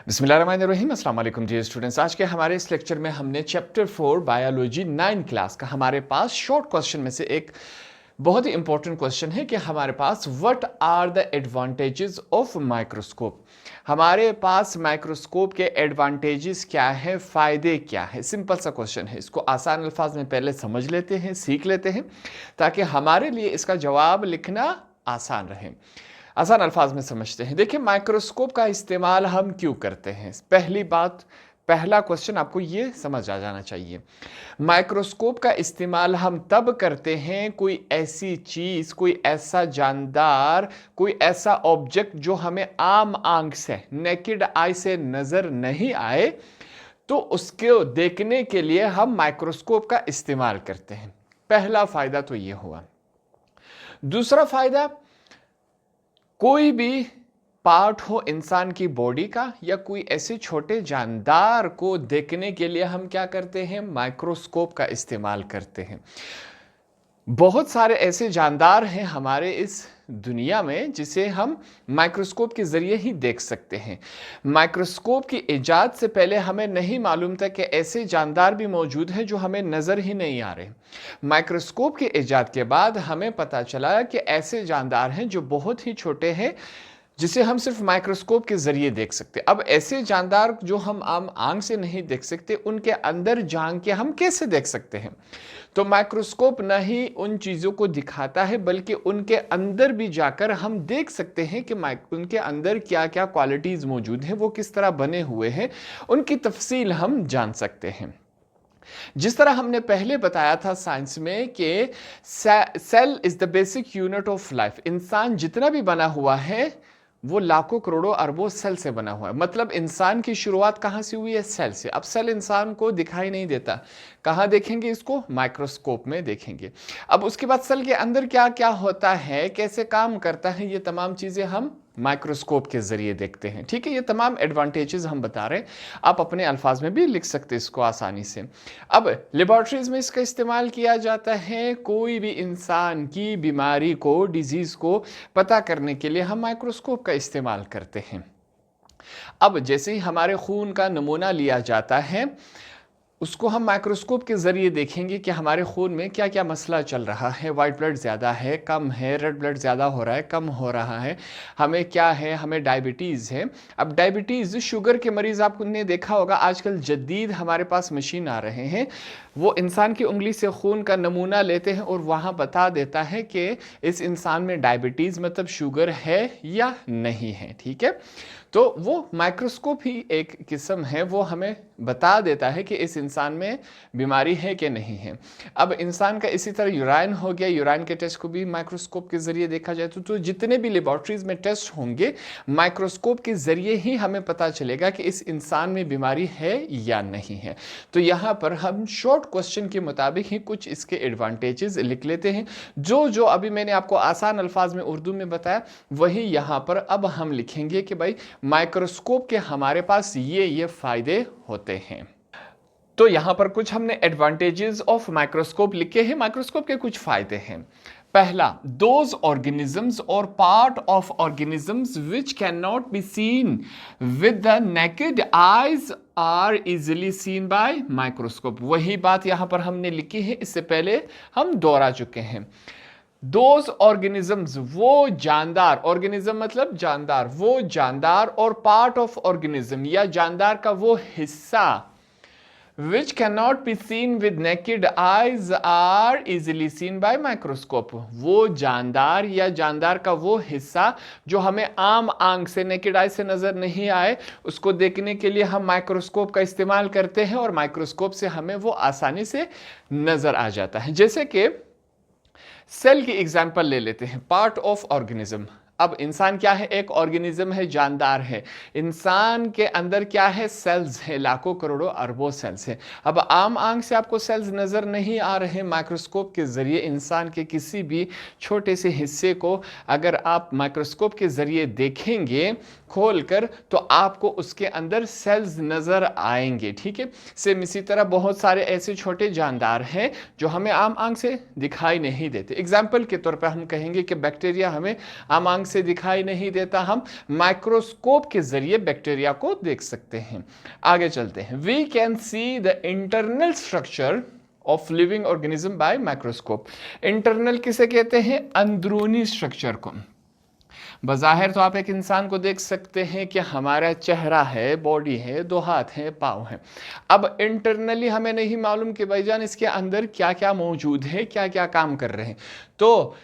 बिस्मिल्लाहिर्रहमानिर्रहीम अस्सलाम वालेकुम डियर स्टूडेंट्स। आज के हमारे इस लेक्चर में हमने चैप्टर 4 बायोलॉजी 9 क्लास का हमारे पास शॉर्ट क्वेश्चन में से एक बहुत ही इंपॉर्टेंट क्वेश्चन है कि हमारे पास what are the advantages of microscope. हमारे पास माइक्रोस्कोप के एडवांटेजेस क्या है, फायदे क्या है। सिंपल सा क्वेश्चन है, इसको आसान अल्फाज में पहले समझ लेते हैं, सीख लेते हैं ताकि हमारे लिए इसका जवाब लिखना आसान रहे। आसान अल्फाज में समझते हैं। देखिए, माइक्रोस्कोप का इस्तेमाल हम क्यों करते हैं। पहली बात, पहला क्वेश्चन आपको ये समझ आ जाना चाहिए। माइक्रोस्कोप का इस्तेमाल हम तब करते हैं कोई ऐसी चीज, कोई ऐसा जानदार, कोई ऐसा ऑब्जेक्ट जो हमें आम आंख से, नेकेड आई से नजर नहीं आए, तो उसको देखने के लिए हम माइक्रोस्कोप का इस्तेमाल करते हैं। पहला फायदा तो ये हुआ। दूसरा फायदा, कोई भी पार्ट हो इंसान की बॉडी का या कोई ऐसे छोटे जानदार को देखने के लिए हम क्या करते हैं, माइक्रोस्कोप का इस्तेमाल करते हैं। बहुत सारे ऐसे जानदार हैं हमारे इस दुनिया में जिसे हम माइक्रोस्कोप के जरिए ही देख सकते हैं। माइक्रोस्कोप की इजाद से पहले हमें नहीं मालूम था कि ऐसे जानदार भी मौजूद हैं जो हमें नजर ही नहीं आ रहे। माइक्रोस्कोप की इजाद के बाद हमें पता चला कि ऐसे जानदार हैं जो बहुत ही छोटे हैं, जिसे हम सिर्फ माइक्रोस्कोप के जरिए देख सकते। अब ऐसे जानदार जो हम आम आंख से नहीं देख सकते, उनके अंदर झांक के हम कैसे देख सकते हैं। तो माइक्रोस्कोप न ही उन चीज़ों को दिखाता है, बल्कि उनके अंदर भी जाकर हम देख सकते हैं कि उनके अंदर क्या क्या क्वालिटीज़ मौजूद हैं, वो किस तरह बने हुए हैं, उनकी तफसील हम जान सकते हैं। जिस तरह हमने पहले बताया था साइंस में कि cell is the basic unit of life. इंसान जितना भी बना हुआ है वो लाखों करोड़ों अरबों सेल से बना हुआ है। मतलब इंसान की शुरुआत कहाँ से हुई है, सेल से। अब सेल इंसान को दिखाई नहीं देता, कहाँ देखेंगे इसको, माइक्रोस्कोप में देखेंगे। अब उसके बाद सेल के अंदर क्या क्या होता है, कैसे काम करता है, ये तमाम चीजें हम माइक्रोस्कोप के जरिए देखते हैं। ठीक है, ये तमाम एडवांटेजेस हम बता रहे हैं, आप अपने अल्फाज में भी लिख सकते हैं इसको आसानी से। अब लेबोरेटरीज में इसका इस्तेमाल किया जाता है कोई भी इंसान की बीमारी को, डिजीज को पता करने के लिए हम माइक्रोस्कोप का इस्तेमाल करते हैं। अब जैसे ही हमारे खून का नमूना लिया जाता है, उसको हम माइक्रोस्कोप के जरिए देखेंगे कि हमारे खून में क्या क्या मसला चल रहा है। वाइट ब्लड ज़्यादा है, कम है, रेड ब्लड ज़्यादा हो रहा है, कम हो रहा है, हमें क्या है, हमें डायबिटीज़ है। अब डायबिटीज़, शुगर के मरीज़ आपने देखा होगा, आजकल जदीद हमारे पास मशीन आ रहे हैं, वो इंसान की उंगली से खून का नमूना लेते हैं और वहाँ बता देता है कि इस इंसान में डायबिटीज़ मतलब शुगर है या नहीं है। ठीक है, तो वो माइक्रोस्कोप ही एक किस्म है, वो हमें बता देता है कि इस इंसान में बीमारी है कि नहीं है। अब इंसान का इसी तरह यूराइन हो गया, यूराइन के टेस्ट को भी माइक्रोस्कोप के जरिए देखा जाए तो जितने भी लेबोरेटरीज में टेस्ट होंगे, माइक्रोस्कोप के जरिए ही हमें पता चलेगा कि इस इंसान में बीमारी है या नहीं है। तो यहाँ पर हम शॉर्ट क्वेश्चन के मुताबिक ही कुछ इसके एडवांटेजेस लिख लेते हैं। जो जो अभी मैंने आपको आसान अल्फाज में उर्दू में बताया, वही यहाँ पर अब हम लिखेंगे कि भाई माइक्रोस्कोप के हमारे पास ये फायदे होते हैं। तो यहां पर कुछ हमने एडवांटेजेस ऑफ माइक्रोस्कोप लिखे हैं। माइक्रोस्कोप के कुछ फायदे हैं। पहला, दोज ऑर्गेनिजम्स और part of organisms which can not be seen with the naked eyes are easily seen by microscope. वही बात यहां पर हमने लिखी है, इससे पहले हम दोहरा चुके हैं। दोज ऑर्गेनिजम्स, वो जानदार, ऑर्गेनिज्म मतलब जानदार, वो जानदार, और पार्ट ऑफ ऑर्गेनिज्म या जानदार का वो हिस्सा, which cannot be seen with naked eyes are easily seen by microscope। वो जानदार या जानदार का वो हिस्सा जो हमें आम आंख से, नेकेड आई से नजर नहीं आए, उसको देखने के लिए हम माइक्रोस्कोप का इस्तेमाल करते हैं और माइक्रोस्कोप से हमें वो आसानी से नजर आ जाता है। जैसे कि सेल की एग्जांपल ले लेते हैं, पार्ट ऑफ ऑर्गेनिज्म। अब इंसान क्या है, एक ऑर्गेनिज्म है, जानदार है। इंसान के अंदर क्या है, सेल्स है, लाखों करोड़ों अरबों सेल्स है। अब आम आंख से आपको सेल्स नजर नहीं आ रहे, माइक्रोस्कोप के जरिए इंसान के किसी भी छोटे से हिस्से को अगर आप माइक्रोस्कोप के जरिए देखेंगे खोलकर, तो आपको उसके अंदर सेल्स नजर आएंगे। ठीक है, सेम इसी तरह बहुत सारे ऐसे छोटे जानदार हैं जो हमें आम आंख से दिखाई नहीं देते। एग्जाम्पल के तौर पर हम कहेंगे कि बैक्टीरिया हमें आम आंख आंख से दिखाई नहीं देता, हम माइक्रोस्कोप के जरिए बैक्टीरिया को देख सकते हैं। आगे चलते हैं। We can see the internal structure of living organism by microscope. Internal किसे कहते हैं? अंदरूनी स्ट्रक्चर को। बज़ाहिर तो आप एक इंसान को देख सकते हैं कि हमारा चेहरा है, बॉडी है, 2 हाथ हैं, पाँव हैं। अब इंटरनली हमें नहीं मालूम कि भाईजान इसके अंदर क्या क्या मौजूद है, क्या क्या काम कर रहे हैं। तो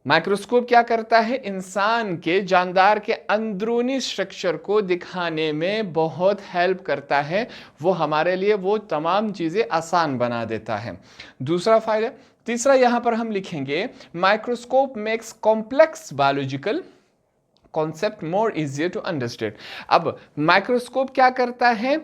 माइक्रोस्कोप क्या करता है? इंसान के, जानदार के अंदरूनी स्ट्रक्चर को दिखाने में बहुत हेल्प करता है। वो हमारे लिए वो तमाम चीज़ें आसान बना देता है। दूसरा फायदा। तीसरा यहां पर हम लिखेंगे, microscope makes complex biological concept more easier to understand. अब माइक्रोस्कोप क्या करता है?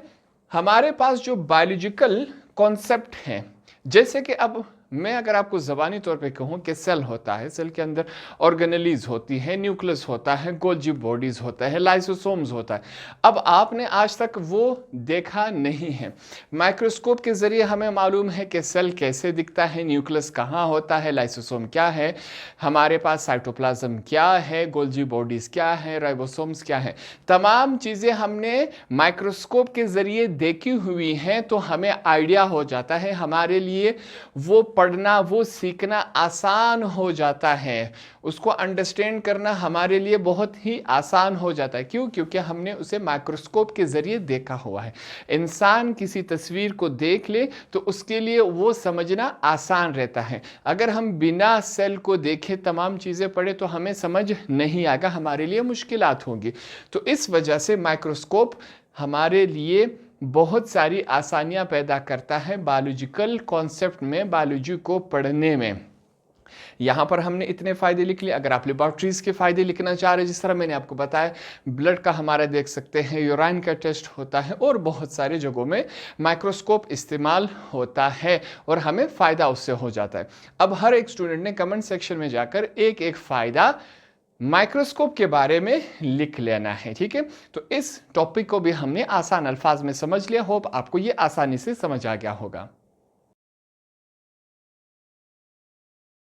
हमारे पास जो बायोलॉजिकल कॉन्सेप्ट हैं, जैसे कि अब मैं अगर आपको ज़बानी तौर पे कहूँ कि सेल होता है, सेल के अंदर ऑर्गेनेलीज होती है, न्यूक्लियस होता है, गोल्जी बॉडीज़ होता है, लाइसोसोम्स होता है। अब आपने आज तक वो देखा नहीं है। माइक्रोस्कोप के ज़रिए हमें मालूम है कि सेल कैसे दिखता है, न्यूक्लियस कहाँ होता है, लाइसोसोम क्या है, हमारे पास साइटोप्लाज्म क्या है, गोल्जी बॉडीज़ क्या है, राइबोसोम्स क्या है। तमाम चीज़ें हमने माइक्रोस्कोप के ज़रिए देखी हुई हैं, तो हमें आइडिया हो जाता है, हमारे लिए वो पढ़ना, वो सीखना आसान हो जाता है। उसको अंडरस्टैंड करना हमारे लिए बहुत ही आसान हो जाता है। क्यों? क्योंकि हमने उसे माइक्रोस्कोप के ज़रिए देखा हुआ है। इंसान किसी तस्वीर को देख ले तो उसके लिए वो समझना आसान रहता है। अगर हम बिना सेल को देखे तमाम चीज़ें पढ़े तो हमें समझ नहीं आएगा, हमारे लिए मुश्किलात होंगी। तो इस वजह से माइक्रोस्कोप हमारे लिए बहुत सारी आसानियां पैदा करता है बायोलॉजिकल कॉन्सेप्ट में, बायोलॉजी को पढ़ने में। यहाँ पर हमने इतने फ़ायदे लिख लिए। अगर आप लेबॉर्ट्रीज़ के फ़ायदे लिखना चाह रहे हैं, जिस तरह मैंने आपको बताया, ब्लड का हमारा देख सकते हैं, यूराइन का टेस्ट होता है, और बहुत सारी जगहों में माइक्रोस्कोप इस्तेमाल होता है और हमें फ़ायदा उससे हो जाता है। अब हर एक स्टूडेंट ने कमेंट सेक्शन में जाकर एक एक फ़ायदा माइक्रोस्कोप के बारे में लिख लेना है, ठीक है। तो इस टॉपिक को भी हमने आसान अल्फाज में समझ लिया। होप आपको ये आसानी से समझ आ गया होगा।